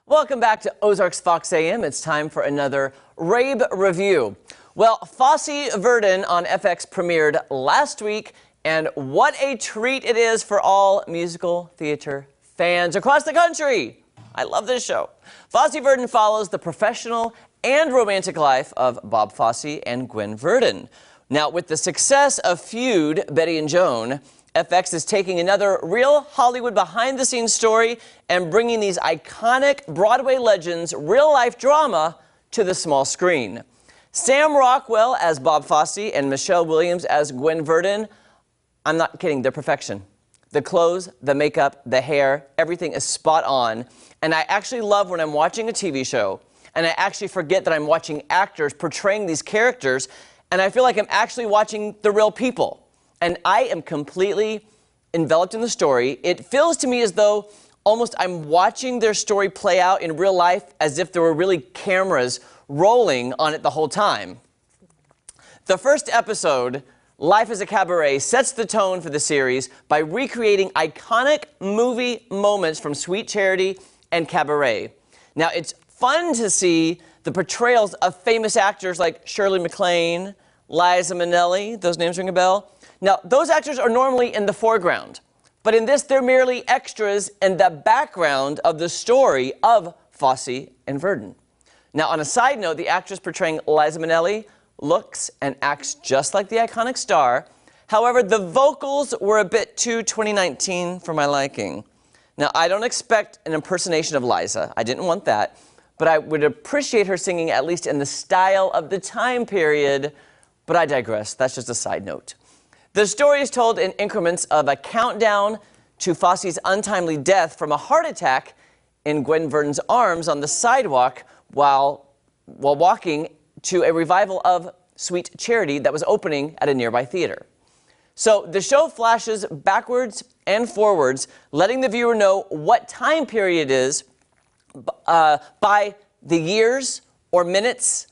Welcome back to Ozarks Fox AM. It's time for another Rabe review. Well, Fossee Verdon on FX premiered last week, and what a treat it is for all musical theater fans across the country. I love this show. Fossee Verdon follows the professional and romantic life of Bob Fosse and Gwen Verdon. Now, with the success of Feud, Betty and Joan, FX is taking another real Hollywood behind-the-scenes story and bringing these iconic Broadway legends' real-life drama to the small screen. Sam Rockwell as Bob Fosse and Michelle Williams as Gwen Verdon, I'm not kidding, they're perfection. The clothes, the makeup, the hair, everything is spot on. And I actually love when I'm watching a TV show and I actually forget that I'm watching actors portraying these characters, and I feel like I'm actually watching the real people. And I am completely enveloped in the story. It feels to me as though almost I'm watching their story play out in real life, as if there were really cameras rolling on it the whole time. The first episode, Life as a Cabaret, sets the tone for the series by recreating iconic movie moments from Sweet Charity and Cabaret. Now, it's fun to see the portrayals of famous actors like Shirley MacLaine, Liza Minnelli, those names ring a bell. Now, those actors are normally in the foreground, but in this, they're merely extras in the background of the story of Fosse and Verdon. Now, on a side note, the actress portraying Liza Minnelli looks and acts just like the iconic star. However, the vocals were a bit too 2019 for my liking. Now, I don't expect an impersonation of Liza. I didn't want that, but I would appreciate her singing at least in the style of the time period, but I digress. That's just a side note. The story is told in increments of a countdown to Fosse's untimely death from a heart attack in Gwen Verdon's arms on the sidewalk while walking to a revival of Sweet Charity that was opening at a nearby theater. So the show flashes backwards and forwards, letting the viewer know what time period it is by the years or minutes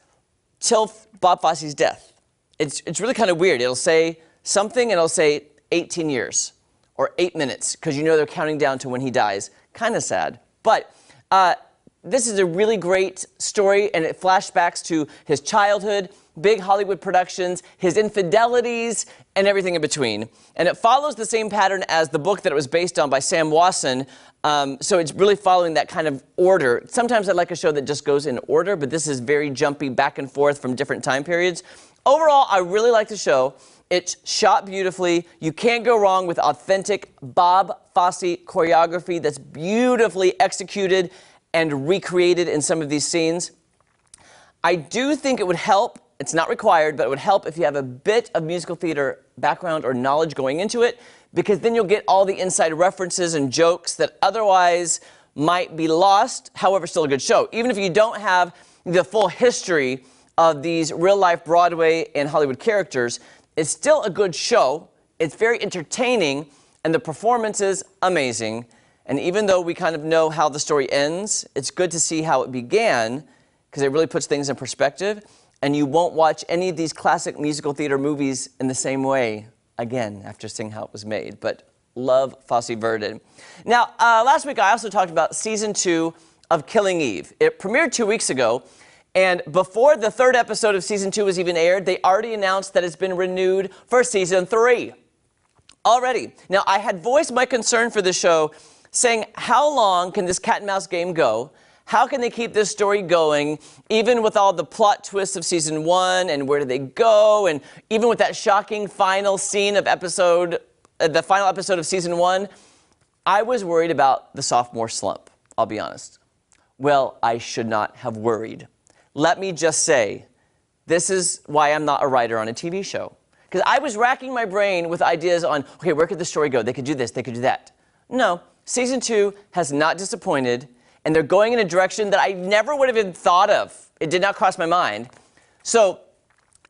till Bob Fosse's death. It's really kind of weird. It'll say something, and it'll say 18 years or 8 minutes, because you know they're counting down to when he dies. Kind of sad. But this is a really great story, and it flashbacks to his childhood, big Hollywood productions, his infidelities, and everything in between. And it follows the same pattern as the book that it was based on by Sam Wasson, so it's really following that kind of order. Sometimes I like a show that just goes in order, but this is very jumpy back and forth from different time periods. Overall, I really like the show. It's shot beautifully. You can't go wrong with authentic Bob Fosse choreography that's beautifully executed and recreated in some of these scenes. I do think it would help, it's not required, but it would help if you have a bit of musical theater background or knowledge going into it, because then you'll get all the inside references and jokes that otherwise might be lost. However, still a good show. Even if you don't have the full history of these real-life Broadway and Hollywood characters, it's still a good show. It's very entertaining, and the performance is amazing. And even though we kind of know how the story ends, it's good to see how it began, because it really puts things in perspective, and you won't watch any of these classic musical theater movies in the same way again after seeing how it was made. But love Fosse Verdon. Now, last week I also talked about Season 2 of Killing Eve. It premiered 2 weeks ago, and before the third episode of Season 2 was even aired, they already announced that it's been renewed for Season 3. Already. Now, I had voiced my concern for the show, saying, how long can this cat and mouse game go? How can they keep this story going, even with all the plot twists of Season 1, and where do they go? And even with that shocking final scene of the final episode of Season 1, I was worried about the sophomore slump, I'll be honest. Well, I should not have worried. Let me just say, this is why I'm not a writer on a TV show. Because I was racking my brain with ideas on, okay, where could the story go? They could do this, they could do that. No, Season 2 has not disappointed, and they're going in a direction that I never would have even thought of. It did not cross my mind. So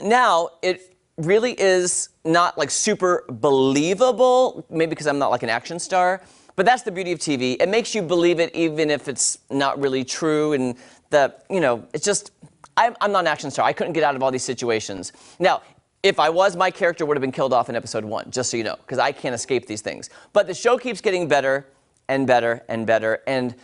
now it really is not like super believable, maybe because I'm not like an action star, but that's the beauty of TV. It makes you believe it even if it's not really true, and it's just, I'm not an action star. I couldn't get out of all these situations. Now, if I was, my character would have been killed off in episode 1, just so you know, because I can't escape these things. But the show keeps getting better and better and better, and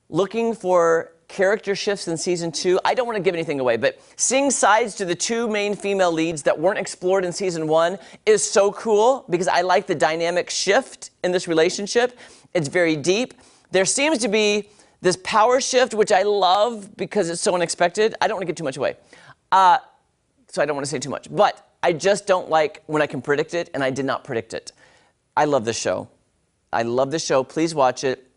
looking for character shifts in season 2. I don't want to give anything away, but seeing sides to the 2 main female leads that weren't explored in season 1 is so cool because I like the dynamic shift in this relationship. It's very deep. There seems to be this power shift, which I love because it's so unexpected. I don't want to give too much away, so I don't want to say too much. But I just don't like when I can predict it, and I did not predict it. I love this show. I love this show. Please watch it.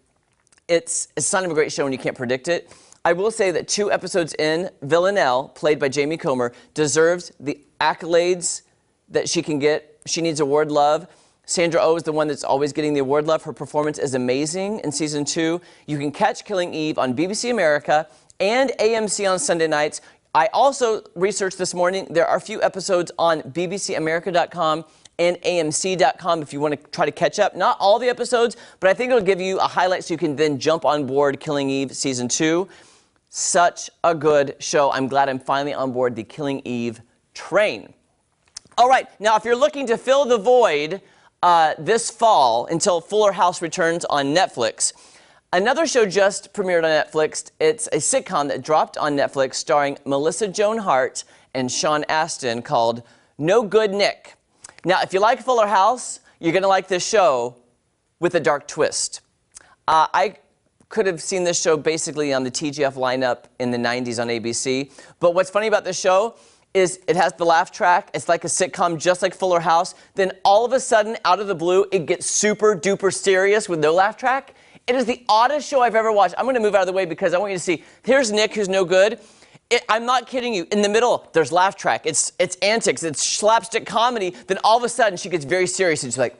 It's not even a great show when you can't predict it. I will say that 2 episodes in, Villanelle, played by Jamie Comer, deserves the accolades that she can get. She needs award love. Sandra Oh is the one that's always getting the award love. Her performance is amazing in season 2. You can catch Killing Eve on BBC America and AMC on Sunday nights. I also researched this morning, there are a few episodes on bbcamerica.com and AMC.com if you want to try to catch up. Not all the episodes, but I think it'll give you a highlight so you can then jump on board Killing Eve season 2. Such a good show. I'm glad I'm finally on board the Killing Eve train. All right, now if you're looking to fill the void this fall until Fuller House returns on Netflix, another show just premiered on Netflix. It's a sitcom that dropped on Netflix starring Melissa Joan Hart and Sean Astin called No Good Nick. Now, if you like Fuller House, you're going to like this show with a dark twist. I could have seen this show basically on the TGF lineup in the 90s on ABC. But what's funny about this show is it has the laugh track. It's like a sitcom, just like Fuller House. Then all of a sudden, out of the blue, it gets super duper serious with no laugh track. It is the oddest show I've ever watched. I'm going to move out of the way because I want you to see. Here's Nick, who's no good. I'm not kidding you. In the middle, there's laugh track. It's antics. It's slapstick comedy. Then all of a sudden, she gets very serious and she's like,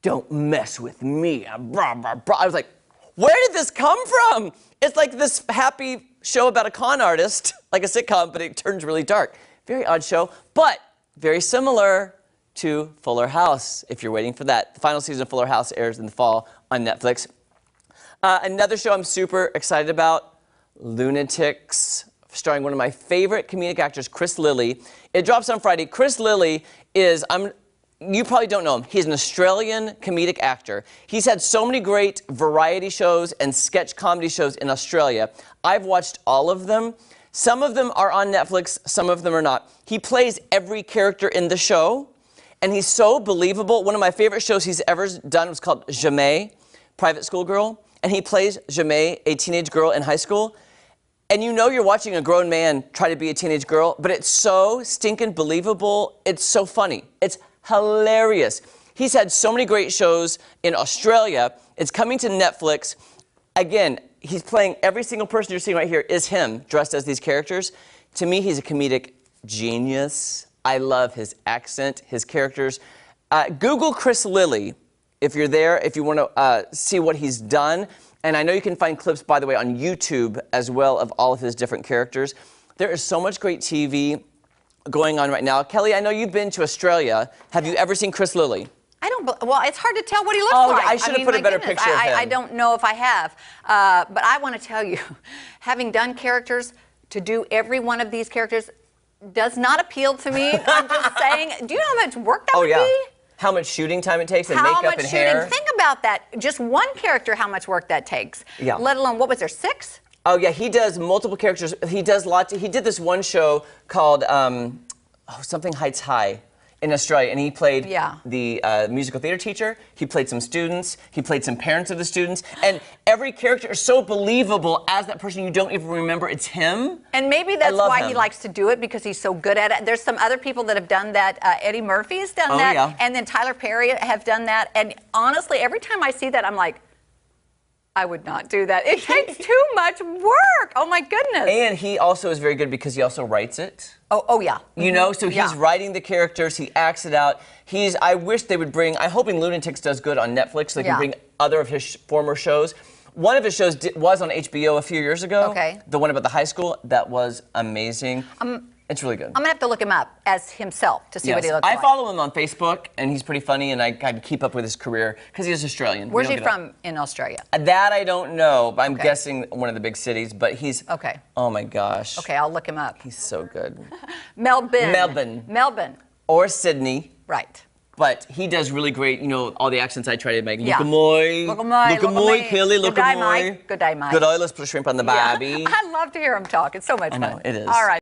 "Don't mess with me." Blah, blah, blah. I was like, where did this come from? It's like this happy show about a con artist, like a sitcom, but it turns really dark. Very odd show, but very similar to Fuller House, if you're waiting for that. The final season of Fuller House airs in the fall on Netflix. Another show I'm super excited about, Lunatics, starring one of my favorite comedic actors, Chris Lilly. It drops on Friday. Chris Lilly is, you probably don't know him. He's an Australian comedic actor. He's had so many great variety shows and sketch comedy shows in Australia. I've watched all of them. Some of them are on Netflix, some of them are not. He plays every character in the show, and he's so believable. One of my favorite shows he's ever done was called Jamie, Private School Girl, and he plays Jamie, a teenage girl in high school. And you know you're watching a grown man try to be a teenage girl, but it's so stinking believable. It's so funny. It's hilarious. He's had so many great shows in Australia. It's coming to Netflix. Again, he's playing every single person you're seeing right here is him dressed as these characters. To me, he's a comedic genius. I love his accent, his characters. Google Chris Lilly if you're there, if you want to see what he's done. And I know you can find clips, by the way, on YouTube as well of all of his different characters. There is so much great TV going on right now. Kelly, I know you've been to Australia. Have you ever seen Chris Lilly? Well, it's hard to tell what he looks Oh, like. I should have put a better picture of him. I don't know if I have. But I want to tell you, having done characters, to do every one of these characters does not appeal to me. I'm just saying, do you know how much work that would be? How much shooting time it takes and makeup and hair. Think about that. Just one character, how much work that takes. Yeah. Let alone, what was there, 6? Oh, yeah, he does multiple characters. He does lots. He did this one show called something Heights High in Australia, and he played the musical theater teacher. He played some students. He played some parents of the students. And every character is so believable as that person you don't even remember it's him. And maybe that's why he likes to do it, because he's so good at it. There's some other people that have done that. Eddie Murphy's done that. Yeah. And then Tyler Perry have done that. And honestly, every time I see that, I'm like, I would not do that. It takes too much work. Oh, my goodness. And he also is very good because he also writes it. Oh yeah. You know, so he's writing the characters, he acts it out. I wish they would bring, I'm hoping Lunatics does good on Netflix, so they can bring other of his former shows. One of his shows was on HBO a few years ago. Okay. The one about the high school, that was amazing. It's really good. I'm going to have to look him up as himself to see what he looks like. I follow him on Facebook, and he's pretty funny, and I kind of keep up with his career because he's Australian. Where's he from in Australia? That I don't know, but I'm guessing one of the big cities, but he's... Okay. Oh, my gosh. Okay, I'll look him up. He's so good. Melbourne. Melbourne. Melbourne. Or Sydney. Right. but he does really great, you know, all the accents I try to make. Yeah. Look amoy, Kelly, look Good day, amoy. Mike. Good day, Mike. Good eye, let's put a shrimp on the barbie. I love to hear him talk. It's so much fun. I know, it is. All right.